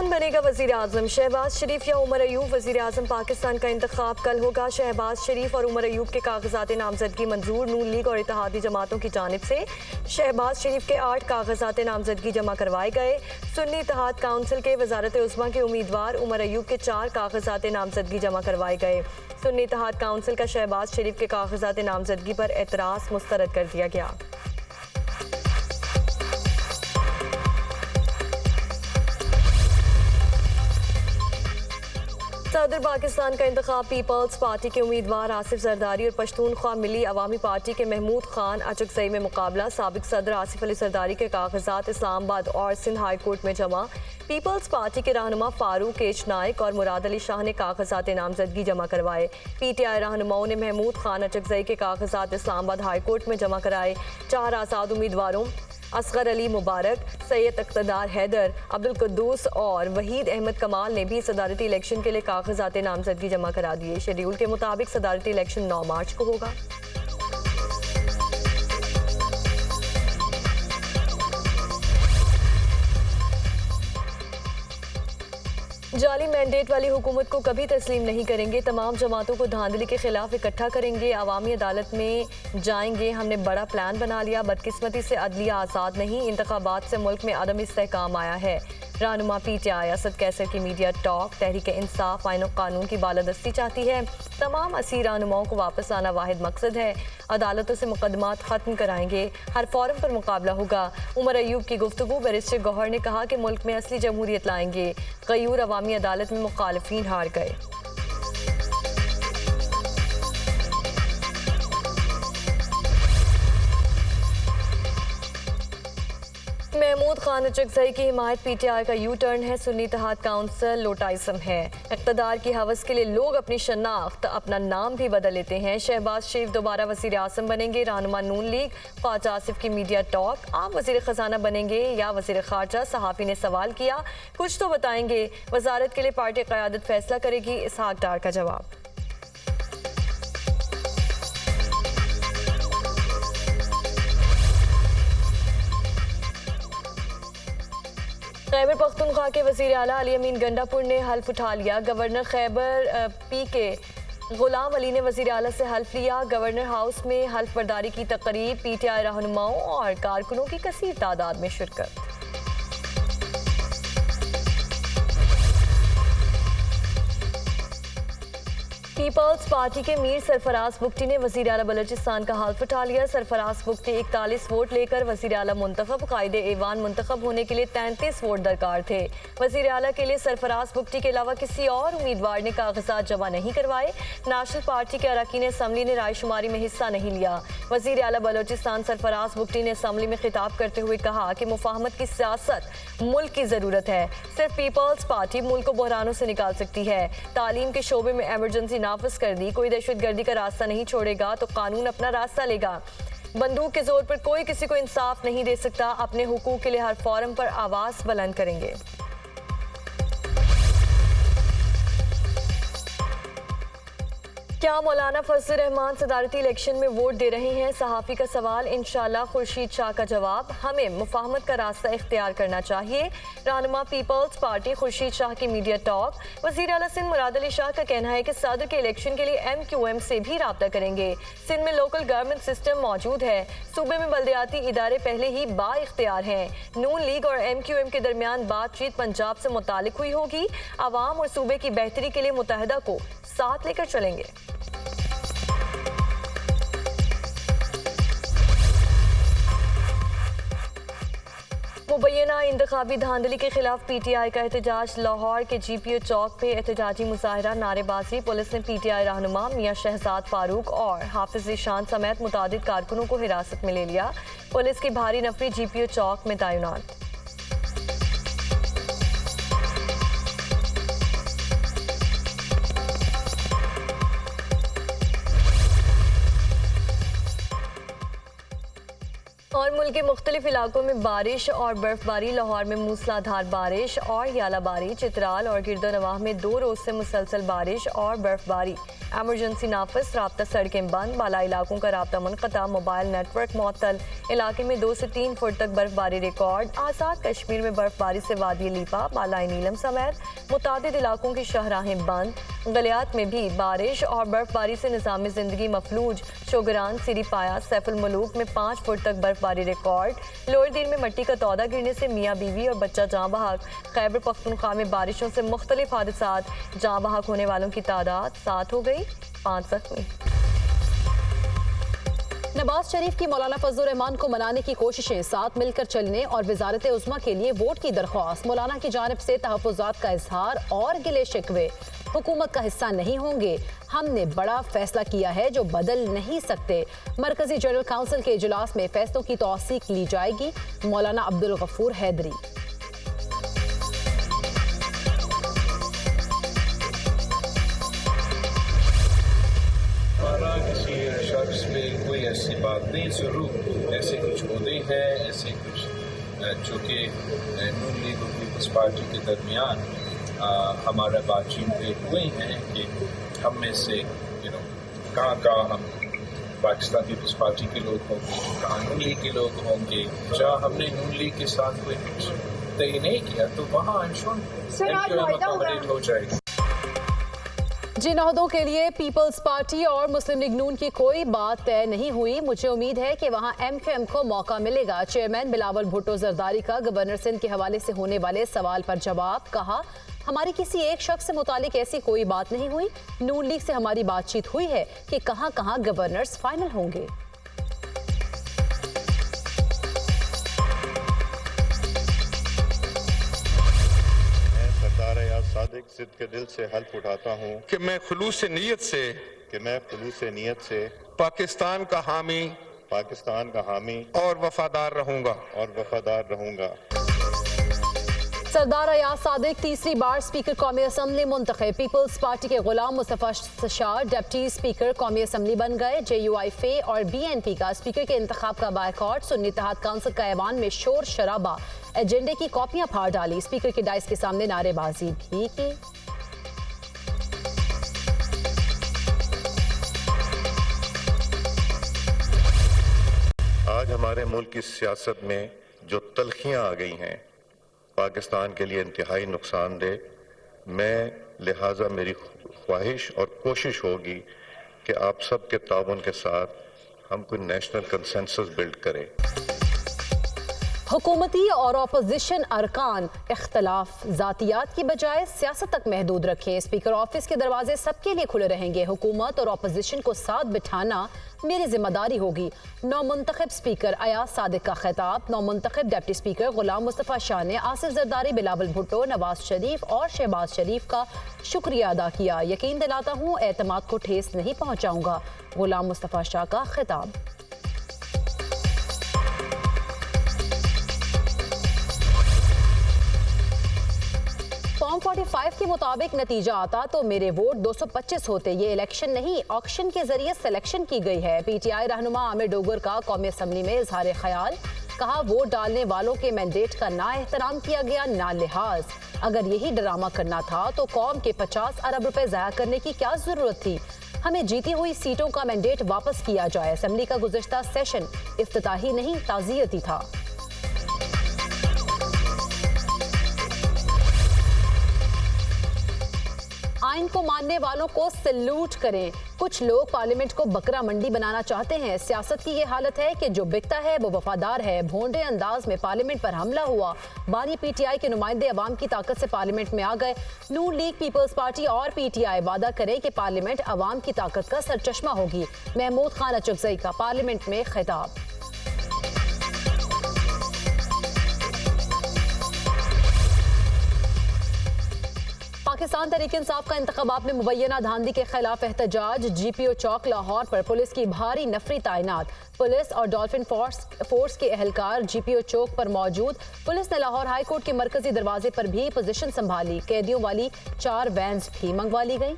कौन बनेगा वजीर आजम? शहबाज शरीफ या उमर अयूब? वजीर आजम पाकिस्तान का इंतखाब कल होगा। शहबाज शरीफ और उमर अयूब के कागजात नामजदगी मंजूर। नून लीग और इत्तेहादी जमातों की जानिब से शहबाज शरीफ के 8 कागजात नामजदगी जमा करवाए गए। सुन्नी इत्तेहाद काउंसिल के वजारत उस्मा के उम्मीदवार उमर अयूब के 4 कागजात नामजदगी जमा करवाए गए। सुन्नी इत्तेहाद काउंसिल का शहबाज शरीफ के कागजात नामजदगी पर एतराज़ मुस्तरद कर दिया गया। सदर पाकिस्तान का इंतखाब पीपल्स पार्टी के उम्मीदवार आसिफ जरदारी और पश्तूनख्वा मिली अवामी पार्टी के महमूद खान अचकजई में मुकाबला। साबिक सदर आसिफ अली जरदारी के कागजात इस्लामाबाद और सिंध हाई कोर्ट में जमा। पीपल्स पार्टी के रहनुमा फारूक एच नाइक और मुराद अली शाह ने कागजात नामजदगी जमा करवाए। PTI रहनुमाओं ने महमूद खान अचकजई के कागजात इस्लामाबाद हाई कोर्ट में जमा कराए। 4 आज़ाद उम्मीदवारों असगर अली मुबारक, सैयद इक़्तिदार हैदर, अब्दुल कुद्दूस और वहीद अहमद कमाल ने भी सदारती इलेक्शन के लिए कागजात नामजदगी जमा करा दिए। शेड्यूल के मुताबिक सदारती इलेक्शन 9 मार्च को होगा। जाली मैंडेट वाली हुकूमत को कभी तस्लीम नहीं करेंगे। तमाम जमातों को धांधली के खिलाफ इकट्ठा करेंगे। अवामी अदालत में जाएंगे। हमने बड़ा प्लान बना लिया। बदकिस्मती से अदलिया आज़ाद नहीं। इंतखाबात से मुल्क में अदम इस्तेहकाम आया है। रहनुमा PTI असद कैसर की मीडिया टॉक। तहरीक इंसाफ आईन और कानून की बालादस्ती चाहती है। तमाम असीर रहनुमाओं को वापस आना वाहिद मकसद है। अदालतों से मुकदमात ख़त्म कराएंगे। हर फॉरम पर मुकाबला होगा। उमर अयूब की गुफ्तगू। बैरिस्टर गौहर ने कहा कि मुल्क में असली जमहूरियत लाएंगे। गयूर अवामी अदालत में मुखालिफिन हार गए। महमूद खान अचकजई की हिमायत PTI का यू टर्न है। सुन्नी इत्तेहाद काउंसिल लोटाइज्म है। इक़्तिदार की हवस के लिए लोग अपनी शनाख्त अपना नाम भी बदल लेते हैं। शहबाज शरीफ दोबारा वज़ीर आज़म बनेंगे। रहनुमा नून लीग ख्वाजा आसिफ की मीडिया टॉक। आप वज़ीर ख़जाना बनेंगे या वज़ीर ख़ारजा? सहाफ़ी ने सवाल किया। कुछ तो बताएंगे। वज़ारत के लिए पार्टी क़यादत फैसला करेगी। इसहाक डार का जवाब। खैबर पख्तूनख्वा के वज़ीर आला अली अमीन गंडापुर ने हल्फ उठा लिया। गवर्नर खैबर PK गुलाम अली ने वज़ीर आला से हल्फ लिया। गवर्नर हाउस में हल्फ बर्दारी की तकरीब। PTI रहनुमाओं और कारकुनों की कसीर तादाद में शिरकत। पीपल्स पार्टी के मीर सरफराज बुगटी ने वज़ीर आला बलोचिस्तान का हल्फ उठा लिया। सरफराज बुगटी 41 वोट लेकर वज़ीर आला मुंतखब। कायदे ऐवान मुंतखब होने के लिए 33 वोट दरकार थे। वज़ीर आला के लिए सरफराज बुगटी के अलावा किसी और उम्मीदवार ने कागजात जमा नहीं करवाए। नेशनल पार्टी के अरकान असम्बली ने रायशुमारी में हिस्सा नहीं लिया। वज़ीर आला बलोचिस्तान सरफराज बुगटी ने असम्बली में खिताब करते हुए कहा कि मुफाहमत की सियासत मुल्क की ज़रूरत है। सिर्फ पीपल्स पार्टी मुल्क को बहरानों से निकाल सकती है। तालीम के शोबे में एमरजेंसी नाफिज कर दी। कोई दहशतगर्दी का रास्ता नहीं छोड़ेगा तो कानून अपना रास्ता लेगा। बंदूक के जोर पर कोई किसी को इंसाफ नहीं दे सकता। अपने हुकूक के लिए हर फोरम पर आवाज बुलंद करेंगे। क्या मौलाना फजल रहमान सदारती इलेक्शन में वोट दे रहे हैं? सहाफ़ी का सवाल। इंशाअल्लाह। खुर्शीद शाह का जवाब। हमें मुफाहमत का रास्ता इख्तियार करना चाहिए। रहनुमा पीपल्स पार्टी खुर्शीद शाह की मीडिया टॉक। वज़ीर आला सिंध मुराद अली शाह का कहना है कि सदर के इलेक्शन के लिए MQM से भी राब्ता करेंगे। सिंध में लोकल गवर्नमेंट सिस्टम मौजूद है। सूबे में बल्दियाती इदारे पहले ही बाइख्तियार हैं। नून लीग और MQM के दरमियान बातचीत पंजाब से मुतालिक हुई होगी। आवाम और सूबे की बेहतरी के लिए मुत्तहिदा को साथ लेकर चलेंगे। मुबैना इंतखाबी धांधली के खिलाफ PTI का एहतजाज। लाहौर के GPO चौक पे एहतजाजी मुजाहरा, नारेबाजी। पुलिस ने PTI रहनुमा मियां शहजाद फारूक और हाफिज ईशान समेत मुतादिद कारकुनों को हिरासत में ले लिया। पुलिस की भारी नफरी GPO चौक में तैनात। और मुल्क के मुख्तलिफ इलाकों में बारिश और बर्फबारी। लाहौर में मूसलाधार बारिश और यालाबारी। चित्राल और गिरदोनवाह में 2 रोज से मुसलसल बारिश और बर्फबारी। एमरजेंसी नाफिस, राब्ता सड़कें बंद। बाला इलाकों का राब्ता मुनक़ता, मोबाइल नेटवर्क मुअत्तल। इलाके में 2 से 3 फुट तक बर्फबारी रिकॉर्ड। आज़ाद कश्मीर में बर्फबारी से वादी लीपा, बालाई नीलम समेत मुतादिद इलाकों की शहराहें बंद। गलियात में भी बारिश और बर्फबारी से निज़ाम ज़िंदगी मफलूज। चोगरान, सिरी पाया, सैफुल मलूक में 5 फुट तक बर्फबारी रिकॉर्ड। लोअर दिन में मट्टी का तौदा गिरने से मियाँ बीवी और बच्चा जाँ बहक। खैबर पख्तूनख्वा में बारिशों से मुख्तलिफ हादसात। जाँ बहक होने वालों की तादाद 7 हो गई, 5 जख्मी। नवाज शरीफ की मौलाना फजलुर रहमान को मनाने की कोशिशें, साथ मिलकर चलने और वजारत उज़्मा के लिए वोट की दरख्वास्त। मौलाना की जानिब से तहफ़्फ़ुज़ात का इजहार और गिले शिकवे। हुकूमत का हिस्सा नहीं होंगे, हमने बड़ा फैसला किया है जो बदल नहीं सकते। मरकजी जनरल काउंसिल के इजलास में फैसलों की तौसीक ली जाएगी। मौलाना अब्दुल गफूर हैदरी। किसी शख्स पे कोई ऐसी बात नहीं, ज़रूर ऐसे कुछ होते हैं, ऐसे कुछ जो कि नून लीग और पीपल्स पार्टी के दरमियान हमारा बातचीत पे हुए हैं कि हम में से कहाँ हम पाकिस्तान पीपल्स पार्टी के लोग होंगे, कहाँ नून लीग के लोग होंगे। जहाँ हमने नून लीग के साथ कोई कुछ तय नहीं किया तो वहाँ अकोमोडेट हो जाएगी। जिन ओहदों के लिए पीपल्स पार्टी और मुस्लिम लीग नून की कोई बात तय नहीं हुई, मुझे उम्मीद है कि वहां MQM को मौका मिलेगा। चेयरमैन बिलावल भुट्टो जरदारी का गवर्नर सिंध के हवाले से होने वाले सवाल पर जवाब। कहा, हमारी किसी एक शख्स से मुतालिक ऐसी कोई बात नहीं हुई। नून लीग से हमारी बातचीत हुई है कि कहां कहां गवर्नर्स फाइनल होंगे। सादिक सिद्ध के दिल से हल्फ उठाता हूँ कि मैं खुलूस नीयत से पाकिस्तान का हामी और वफादार रहूंगा। सरदार अयाज सादिक तीसरी बार स्पीकर कौमी असम्बली मुंतखब। पीपल्स पार्टी के गुलाम मुस्तफा शाह डिप्टी स्पीकर कौमी असम्बली बन गए। JUI और BNP का स्पीकर के इंतखाब का बायकॉट। सुन्नी इत्तेहाद काउंसिल का ऐवान में शोर शराबा। एजेंडे की कॉपियां फाड़ डाली। स्पीकर की डाइस के सामने नारेबाजी भी की। आज हमारे मुल्क की सियासत में जो तलखियां आ गई हैं, पाकिस्तान के लिए इंतहाई नुकसानदेह। मैं लिहाजा मेरी ख्वाहिश और कोशिश होगी कि आप सब के ताउन के साथ हम कोई नेशनल कंसेंसस बिल्ड करें। हुकूमती और अपोजिशन अरकान इख्तलाफ जातियात की बजाय सियासत तक महदूद रखें। स्पीकर ऑफिस के दरवाजे सबके लिए खुले रहेंगे। हुकूमत और अपोजिशन को साथ बिठाना मेरी जिम्मेदारी होगी। नौमुंतखब स्पीकर अयाज सादिक का खिताब। नौमुंतखब डिप्टी स्पीकर गुलाम मुस्तफा शाह ने आसिफ जरदारी, बिलावल भुट्टो, नवाज शरीफ और शहबाज शरीफ का शुक्रिया अदा किया। यकीन दिलाता हूँ एतमाद को ठेस नहीं पहुँचाऊंगा। गुलाम मुस्तफा शाह का खिताब। फॉर्म 45 के मुताबिक नतीजा आता तो मेरे वोट 225 होते। ये इलेक्शन नहीं, ऑक्शन के जरिए सिलेक्शन की गई है। PTI रहनुमा आमिर डोगर का कौमी असम्बली में इजहार ख्याल। कहा, वोट डालने वालों के मैंडेट का ना एहतराम किया गया, ना लिहाज। अगर यही ड्रामा करना था तो कौम के 50 अरब रुपए ज़ाया करने की क्या जरूरत थी। हमें जीती हुई सीटों का मैंडेट वापस किया जाए। असम्बली का गुज़िश्ता सेशन इफ्तिताही नहीं, ताज़ियती था। आइन को मानने वालों को सैल्यूट करें। कुछ लोग पार्लियामेंट को बकरा मंडी बनाना चाहते हैं। सियासत की ये हालत है कि जो बिकता है वो वफादार है। भोंडे अंदाज में पार्लियामेंट पर हमला हुआ। बानी PTI के नुमाइंदे अवाम की ताकत से पार्लियामेंट में आ गए। नून लीग, पीपल्स पार्टी और PTI वादा करें कि पार्लियामेंट अवाम की ताकत का सरचश्मा होगी। महमूद खान अचकजई का पार्लियामेंट में खिताब। पाकिस्तान तहरीक इंसाफ का इंतखाबात में मुबैना धांधली के खिलाफ एहतजाज। GPO चौक लाहौर पर पुलिस की भारी नफरी तैनात। पुलिस और डॉल्फिन फोर्स के एहलकार GPO चौक पर मौजूद। पुलिस ने लाहौर हाई कोर्ट के मरकजी दरवाजे पर भी पोजीशन संभाली। कैदियों वाली 4 वैन्स भी मंगवा ली गई।